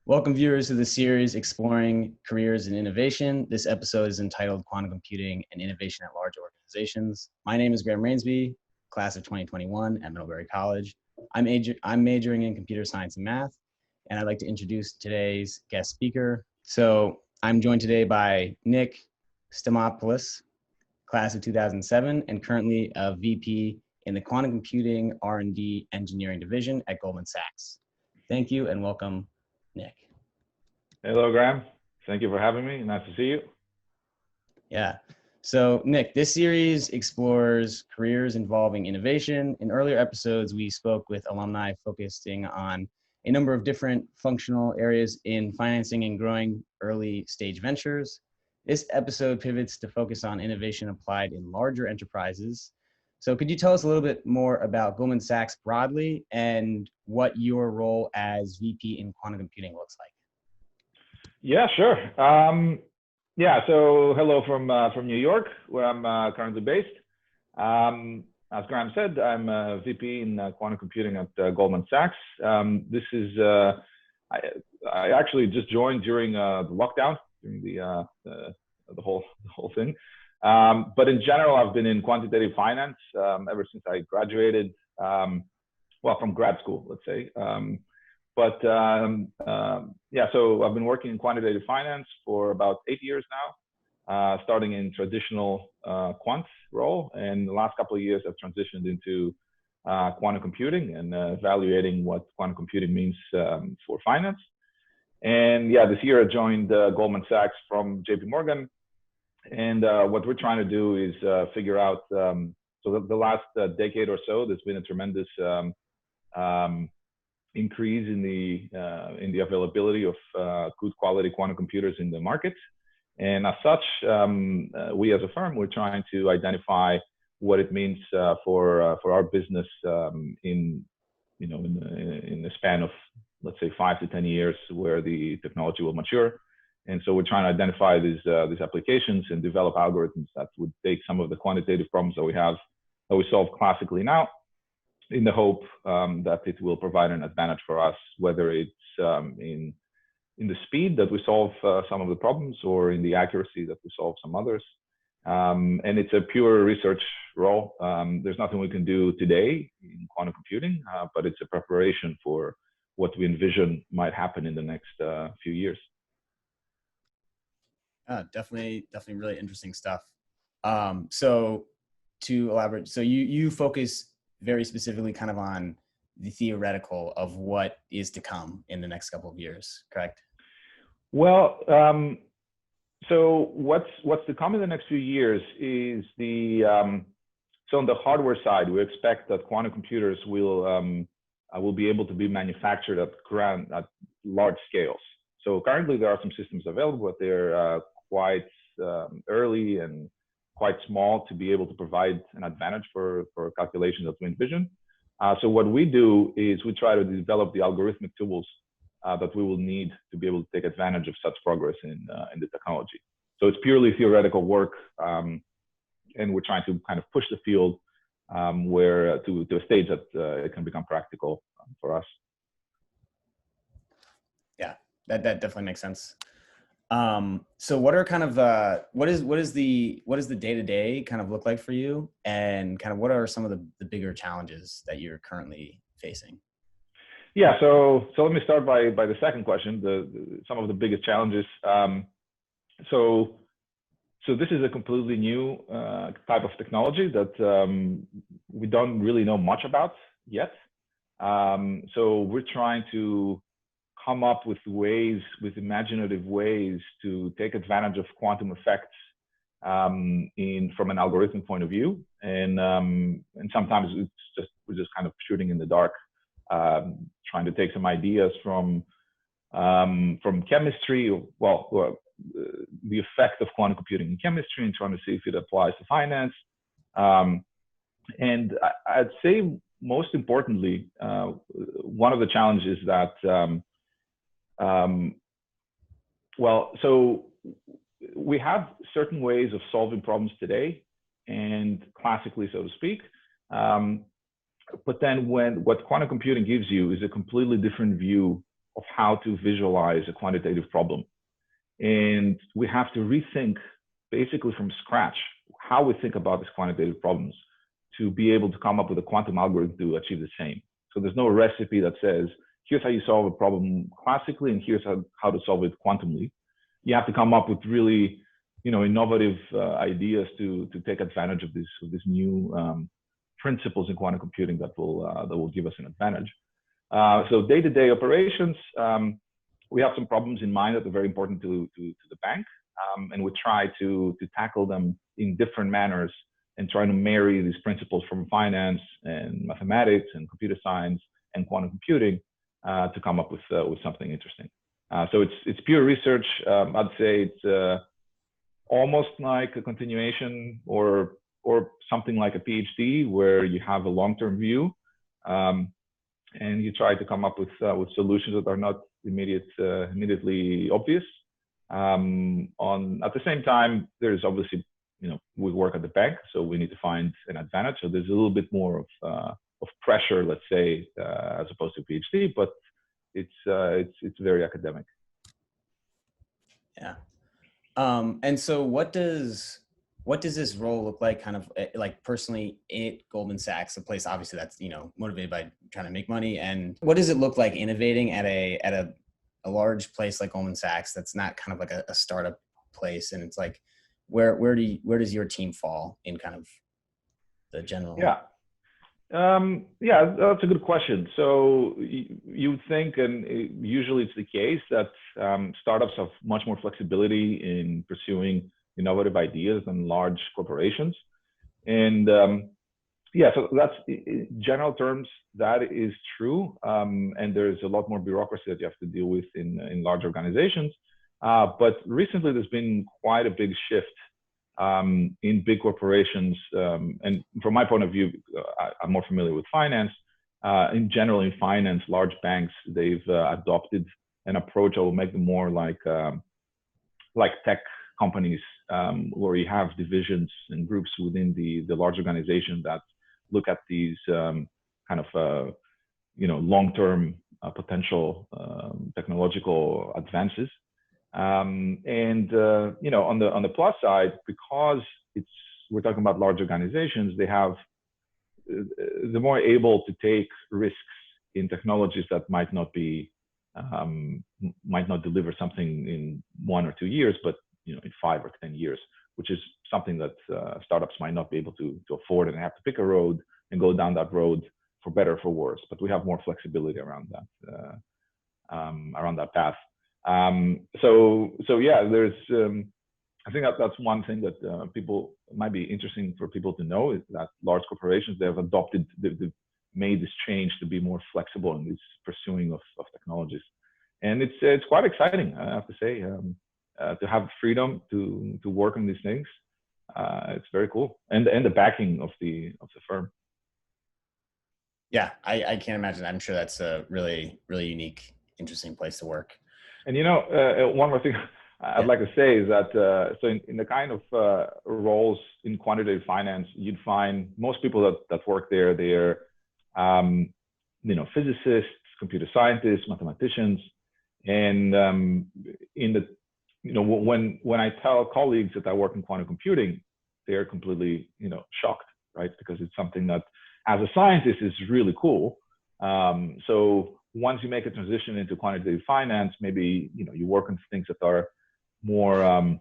Welcome viewers to the series Exploring Careers in Innovation. This episode is entitled Quantum Computing and Innovation at Large Organizations. My name is Rainsby, class of 2021 at Middlebury College. I'm majoring in computer science and math, and I'd like to introduce today's guest speaker. So I'm joined today by Nikitas Stamatopoulos, class of 2007, and currently a VP in the Quantum Computing R&D Engineering Division at Goldman Sachs. Thank you and welcome, Nick. Hello, Graham. Thank you for having me. Nice to see you. Yeah. So, Nick, this series explores careers involving innovation. In earlier episodes, we spoke with alumni focusing on a number of different functional areas in financing and growing early stage ventures. This episode pivots to focus on innovation applied in larger enterprises. So could you tell us a little bit more about Goldman Sachs broadly and what your role as VP in quantum computing looks like? Yeah, sure. So hello from New York, where I'm currently based. As Graham said, I'm a VP in quantum computing at Goldman Sachs. This is I actually just joined during the lockdown, during the whole thing. But in general, I've been in quantitative finance ever since I graduated, from grad school, let's say. So I've been working in quantitative finance for about 8 years now, starting in traditional quant role. And the last couple of years, I've transitioned into quantum computing and evaluating what quantum computing means for finance. And this year I joined Goldman Sachs from JP Morgan. And what we're trying to do is figure out, so the last decade or so, there's been a tremendous increase in the availability of good quality quantum computers in the market. And as such, we as a firm, we're trying to identify what it means for our business in the span of, let's say, 5 to 10 years, where the technology will mature. And so we're trying to identify these applications and develop algorithms that would take some of the quantitative problems that we solve classically now, in the hope that it will provide an advantage for us, whether it's in the speed that we solve some of the problems or in the accuracy that we solve some others. And it's a pure research role. There's nothing we can do today in quantum computing, but it's a preparation for what we envision might happen in the next few years. Definitely really interesting stuff. So to elaborate, so you focus very specifically kind of on the theoretical of what is to come in the next couple of years, correct? Well, so what's to come in the next few years is so on the hardware side, we expect that quantum computers will be able to be manufactured at large scales. So currently there are some systems available, but they're quite early and quite small to be able to provide an advantage for calculations that we envision. So what we do is we try to develop the algorithmic tools that we will need to be able to take advantage of such progress in the technology. So it's purely theoretical work, and we're trying to kind of push the field to a stage that it can become practical for us. Yeah, that definitely makes sense. So what are kind of what is the day-to-day kind of look like for you, and kind of what are some of the bigger challenges that you're currently facing? Yeah, so let me start by the second question, some of the biggest challenges. So this is a completely new type of technology that we don't really know much about yet. So we're trying to come up with imaginative ways to take advantage of quantum effects from an algorithmic point of view, and sometimes we're just kind of shooting in the dark, trying to take some ideas from chemistry, the effect of quantum computing in chemistry, and trying to see if it applies to finance. And I'd say most importantly, one of the challenges that so we have certain ways of solving problems today, and classically, so to speak. But then what quantum computing gives you is a completely different view of how to visualize a quantitative problem. And we have to rethink basically from scratch how we think about these quantitative problems to be able to come up with a quantum algorithm to achieve the same. So there's no recipe that says, here's how you solve a problem classically, and here's how to solve it quantumly. You have to come up with really, innovative ideas to take advantage of this new principles in quantum computing that will give us an advantage. So day-to-day operations, we have some problems in mind that are very important to the bank, and we try to tackle them in different manners and try to marry these principles from finance and mathematics and computer science and quantum computing to come up with something interesting. So it's pure research. I'd say it's almost like a continuation or something like a PhD, where you have a long-term view and you try to come up with solutions that are not immediately obvious. At the same time, there's obviously, we work at the bank, so we need to find an advantage. So there's a little bit more of pressure, let's say, as opposed to PhD, but it's very academic. Yeah. And so what does this role look like, kind of like personally at Goldman Sachs, a place obviously that's, motivated by trying to make money? And what does it look like innovating at a large place like Goldman Sachs that's not kind of like a startup place? And it's like, where does your team fall in kind of the general? Yeah. Yeah, that's a good question. So you would think, and usually it's the case, that startups have much more flexibility in pursuing innovative ideas than large corporations. And yeah, so that's, in general terms, that is true. And there's a lot more bureaucracy that you have to deal with in large organizations. But recently there's been quite a big shift in big corporations. And from my point of view, I'm more familiar with finance. In general, in finance, large banks, they've adopted an approach that will make them more like tech companies, where you have divisions and groups within the large organization that look at these kind of long-term potential technological advances. On the plus side, because we're talking about large organizations, they're more able to take risks in technologies that might not deliver something in 1 or 2 years, but in 5 or 10 years, which is something that startups might not be able to afford, and they have to pick a road and go down that road for better or for worse. But we have more flexibility around that path. So yeah, there's, I think that's one thing that people might be interesting for people to know, is that large corporations, they've made this change to be more flexible in this pursuing of technologies. And it's quite exciting, I have to say, to have freedom to work on these things. It's very cool. And the backing of the firm. Yeah, I can't imagine. I'm sure that's a really, really unique, interesting place to work. And one more thing I'd like to say is that so in the kind of roles in quantitative finance, you'd find most people that work there, they're physicists, computer scientists, mathematicians, and when I tell colleagues that I work in quantum computing, they're completely shocked, right? Because it's something that, as a scientist, is really cool. So once you make a transition into quantitative finance, maybe you work on things that are more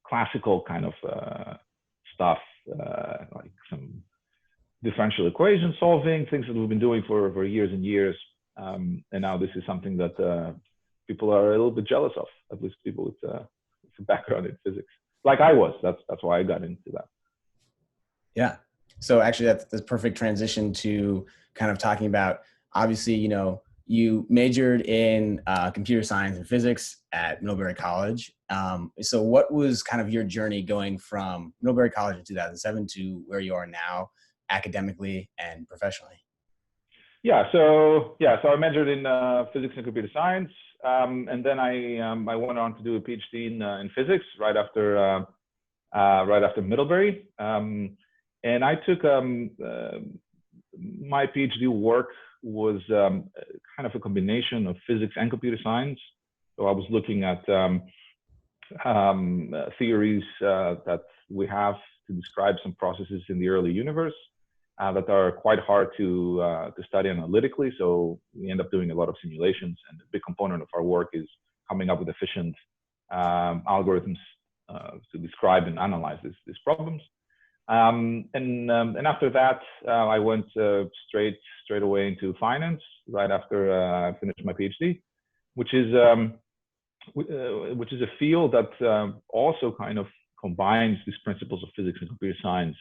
classical kind of stuff, like some differential equation solving, things that we've been doing for years and years. And now this is something that people are a little bit jealous of, at least people with a background in physics, like I was. That's why I got into that. Yeah. So actually, that's the perfect transition to kind of talking about, obviously, you majored in computer science and physics at Middlebury College. So what was kind of your journey going from Middlebury College in 2007 to where you are now, academically and professionally? So I majored in physics and computer science, and then I went on to do a PhD in physics right after Middlebury. And I took my PhD work was kind of a combination of physics and computer science. So I was looking at theories that we have to describe some processes in the early universe that are quite hard to study analytically. So we end up doing a lot of simulations, and a big component of our work is coming up with efficient algorithms to describe and analyze these problems. And after that, I went straight away into finance right after I finished my PhD, which is a field that also kind of combines these principles of physics and computer science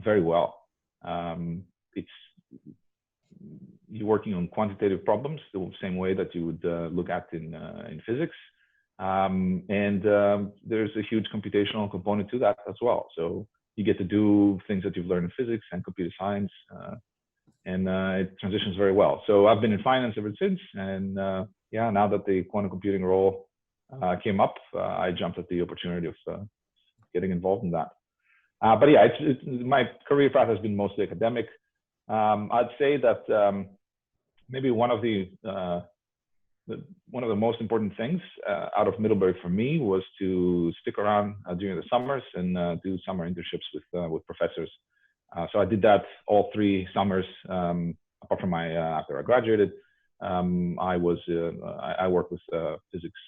very well. You're working on quantitative problems the same way that you would look at in physics, and there's a huge computational component to that as well. So you get to do things that you've learned in physics and computer science, and it transitions very well. So I've been in finance ever since, and yeah, now that the quantum computing role came up, I jumped at the opportunity of getting involved in that. But yeah, my career path has been mostly academic. I'd say that maybe one of the most important things out of Middlebury for me was to stick around during the summers and do summer internships with professors. So I did that all 3 summers, apart from after I graduated. I worked with physics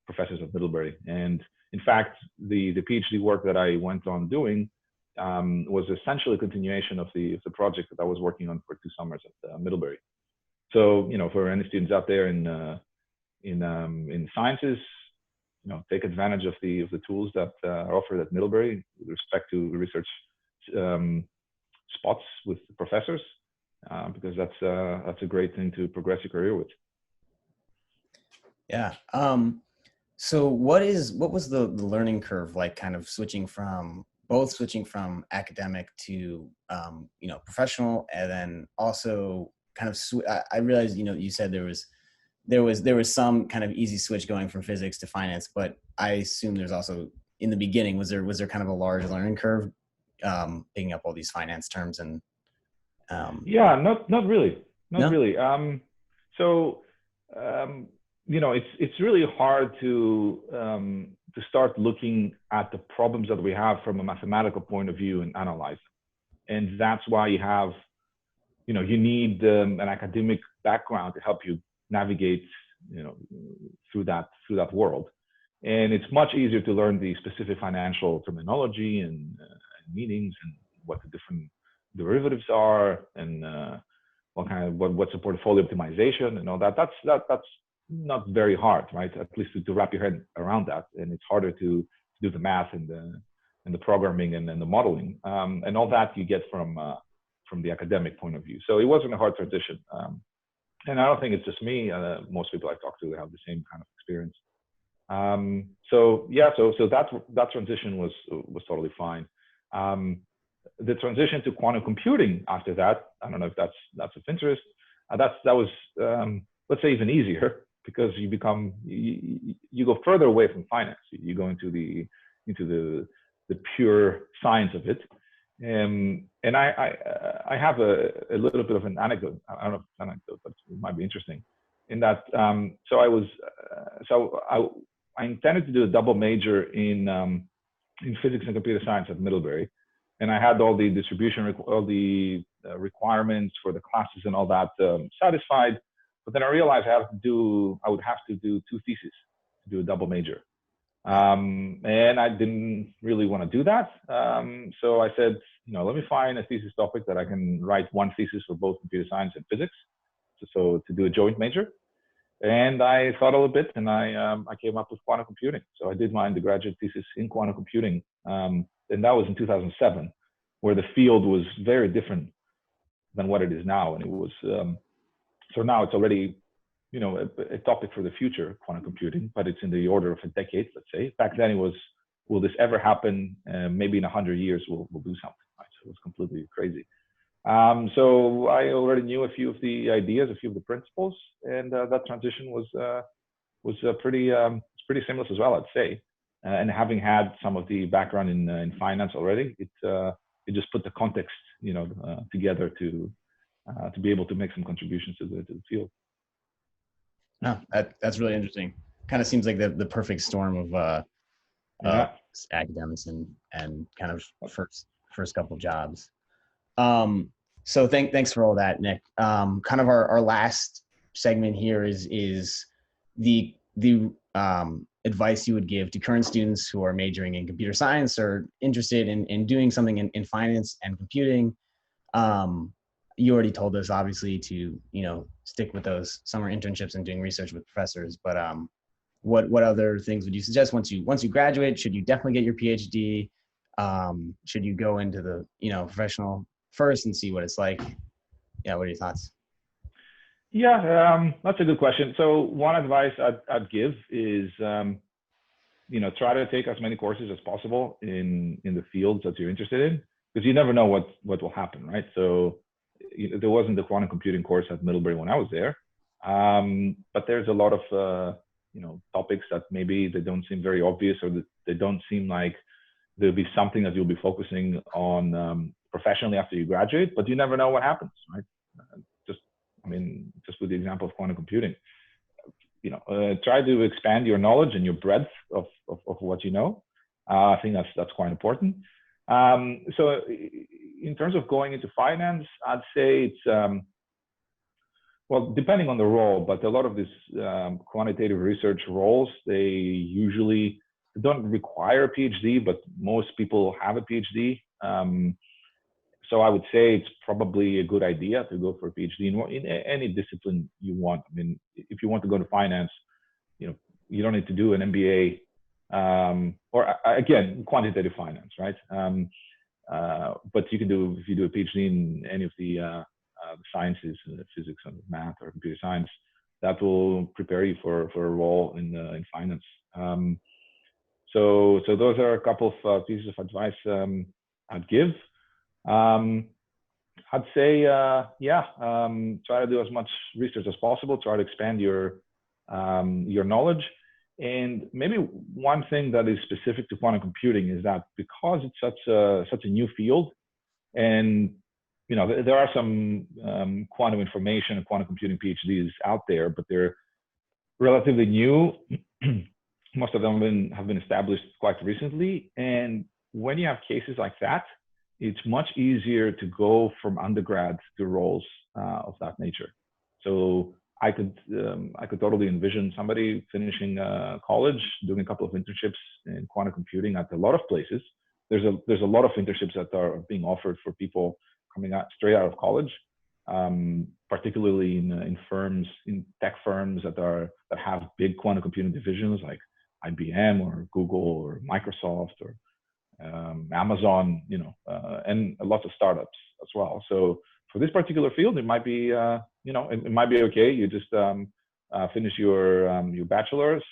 professors at Middlebury, and in fact, the PhD work that I went on doing was essentially a continuation of the project that I was working on for 2 summers at Middlebury. So, for any students out there in sciences, take advantage of the tools that are offered at Middlebury with respect to research spots with professors, because that's a great thing to progress your career with. Yeah. So what was the learning curve like, kind of switching from academic to professional, and then also kind of I realized you said there was some kind of easy switch going from physics to finance, but I assume there's also, in the beginning, was there kind of a large learning curve picking up all these finance terms and yeah, not really. It's really hard to start looking at the problems that we have from a mathematical point of view and analyze them. And that's why you need an academic background to help you navigate, through that world. And it's much easier to learn the specific financial terminology and meanings, and what the different derivatives are, and what's a portfolio optimization and all that. That's not very hard, right? At least to wrap your head around that. And it's harder to do the math and the programming and the modeling, and all that you get from the academic point of view. So it wasn't a hard transition, and I don't think it's just me. Most people I talk to have the same kind of experience. So that transition was totally fine. The transition to quantum computing after that, I don't know if that's of interest. That was let's say even easier, because you go further away from finance. You go into the pure science of it. And I have a little bit of an anecdote. I don't know if it's an anecdote, but it might be interesting. In that, I intended to do a double major in physics and computer science at Middlebury, and I had all the requirements for the classes and all that satisfied. But then I realized I would have to do 2 theses to do a double major. And I didn't really want to do that. So I said, let me find a thesis topic that I can write 1 thesis for both computer science and physics. So to do a joint major. And I thought a little bit, and I came up with quantum computing. So I did my undergraduate thesis in quantum computing. And that was in 2007, where the field was very different than what it is now. And it was, so now it's already, a topic for the future, quantum computing, but it's in the order of a decade, let's say. Back then it was, will this ever happen? Maybe in 100 years we'll do something, right? So it was completely crazy. So I already knew a few of the ideas, a few of the principles, and that transition was pretty seamless as well, I'd say. And having had some of the background in finance already, it just put the context, together to to be able to make some contributions to the field. No, that's really interesting. Kind of seems like the perfect storm of academics and kind of first couple jobs. So thanks for all that, Nick. Kind of our last segment here is the advice you would give to current students who are majoring in computer science or interested in doing something in finance and computing. You already told us obviously to, stick with those summer internships and doing research with professors, but what other things would you suggest once you graduate? Should you definitely get your PhD? Should you go into the professional first and see what it's like? Yeah, what are your thoughts? Yeah, that's a good question. So one advice I'd give is try to take as many courses as possible in the fields that you're interested in, because you never know what will happen, right? So there wasn't the quantum computing course at Middlebury when I was there, but there's a lot of topics that maybe they don't seem very obvious, or they don't seem like there'll be something that you'll be focusing on professionally after you graduate, but you never know what happens, right? Just with the example of quantum computing, try to expand your knowledge and your breadth of what you know. I think that's quite important. So in terms of going into finance, I'd say it's, well, depending on the role, but a lot of these quantitative research roles, they usually don't require a PhD, but most people have a PhD. So I would say it's probably a good idea to go for a PhD in any discipline you want. I mean, if you want to go to finance, you don't need to do an MBA, or again, quantitative finance, right? But you can do, if you do a PhD in any of the sciences, physics and math or computer science, that will prepare you for a role in finance. So those are a couple of pieces of advice I'd give. I'd say, try to do as much research as possible. Try to expand your knowledge. And maybe one thing that is specific to quantum computing is that because it's such a new field, and there are some quantum information and quantum computing PhDs out there, but they're relatively new. Most of them have been established quite recently. And when you have cases like that, it's much easier to go from undergrad to roles of that nature. So I could totally envision somebody finishing college, doing a couple of internships in quantum computing at a lot of places. There's a lot of internships that are being offered for people coming out straight out of college, particularly in firms, in tech firms that have big quantum computing divisions like IBM or Google or Microsoft or Amazon, and lots of startups as well. So for this particular field, it might be, it might be okay. You just finish your bachelor's.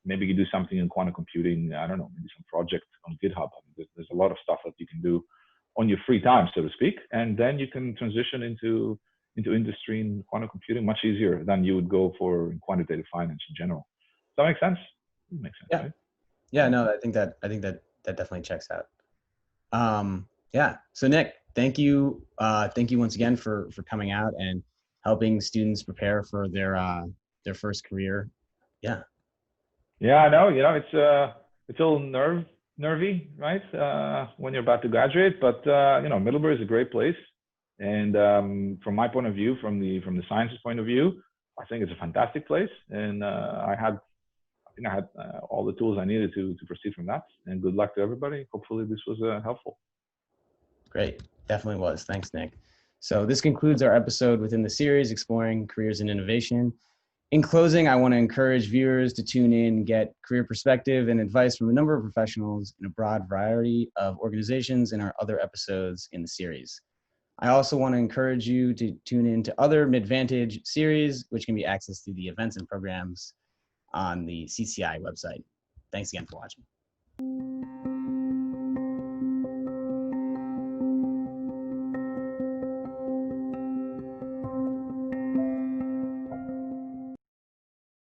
Maybe you do something in quantum computing. I don't know, maybe some project on GitHub. There's a lot of stuff that you can do on your free time, so to speak, and then you can transition into industry in quantum computing much easier than you would go for in quantitative finance in general. Does that make sense? It makes sense, Yeah. right? Yeah. No, I think that definitely checks out. Yeah. So Nick, thank you once again for coming out and helping students prepare for their first career. Yeah. Yeah, I know. It's a little nervy, right? When you're about to graduate, but Middlebury is a great place, and from my point of view, from the sciences point of view, I think it's a fantastic place, and I think I had all the tools I needed to proceed from that. And good luck to everybody. Hopefully, this was helpful. Great, definitely was. Thanks, Nick. So this concludes our episode within the series exploring careers in innovation. In closing, I want to encourage viewers to tune in and get career perspective and advice from a number of professionals in a broad variety of organizations in our other episodes in the series. I also want to encourage you to tune in to other MIDDVantage series, which can be accessed through the events and programs on the CCI website. Thanks again for watching.